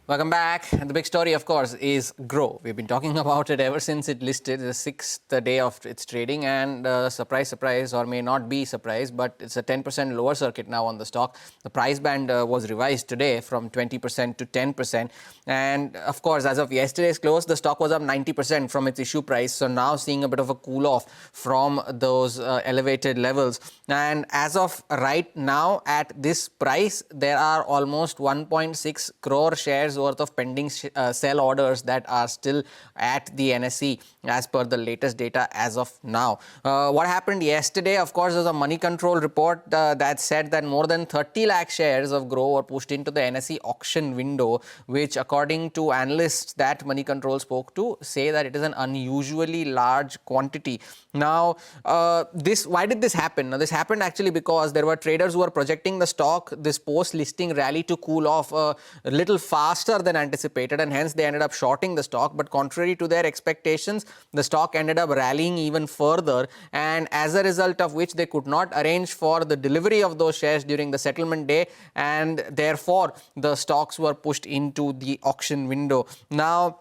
Welcome back. And the big story, of course, is Groww. We've been talking about it ever since it listed, the sixth day of its trading, and surprise, surprise, or may not be surprise, but it's a 10% lower circuit now on the stock. The price band was revised today from 20% to 10%. And of course, as of yesterday's close, the stock was up 90% from its issue price. So now seeing a bit of a cool off from those elevated levels. And as of right now, at this price, there are almost 1.6 crore shares worth of pending sell orders that are still at the NSE as per the latest data as of now. What happened yesterday, of course, was a Moneycontrol report that said that more than 30 lakh shares of Groww were pushed into the NSE auction window, which according to analysts that Moneycontrol spoke to say that it is an unusually large quantity. Now, why did this happen? Now, this happened actually because there were traders who were projecting the stock, this post-listing rally to cool off a little faster than anticipated, and hence they ended up shorting the stock. But contrary to their expectations, the stock ended up rallying even further, and as a result of which they could not arrange for the delivery of those shares during the settlement day, and therefore the stocks were pushed into the auction window. Now,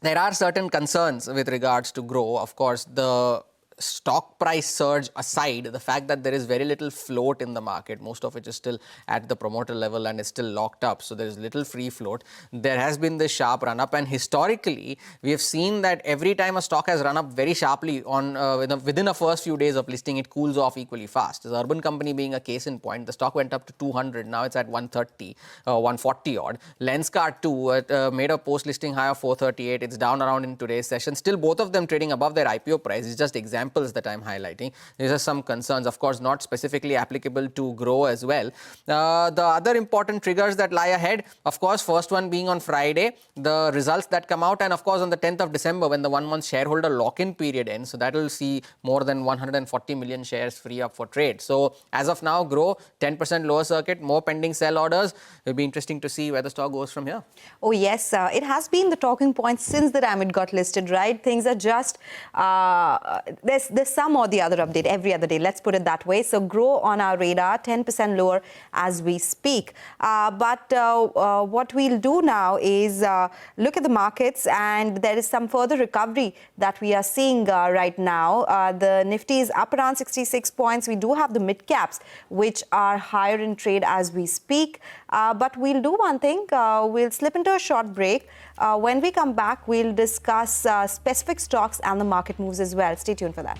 there are certain concerns with regards to Groww. Of course, the stock price surge aside, the fact that there is very little float in the market, most of it is still at the promoter level and is still locked up, so there is little free float. There has been this sharp run up, and historically we have seen that every time a stock has run up very sharply on within a first few days of listing, it cools off equally fast. The Urban Company being a case in point, the stock went up to 200, now it's at 130, 140 odd. Lenskart too made a post listing high of 438, it's down around in today's session. Still both of them trading above their IPO price. It's just examples that I'm highlighting. These are some concerns, of course, not specifically applicable to Groww as well. The other important triggers that lie ahead, of course, first one being on Friday, the results that come out, and of course on the 10th of December when the 1 month shareholder lock-in period ends. So that will see more than 140 million shares free up for trade. So as of now, Groww 10% lower circuit, more pending sell orders. It'll be interesting to see where the stock goes from here. Oh yes, it has been the talking point since the time it got listed, right? Things are just there's some or the other update every other day, let's put it that way. So Groww on our radar, 10% lower as we speak. But what we'll do now is look at the markets, and there is some further recovery that we are seeing right now. The Nifty is up around 66 points. We do have the mid caps, which are higher in trade as we speak. But we'll do one thing, we'll slip into a short break. When we come back, we'll discuss specific stocks and the market moves as well. Stay tuned for that.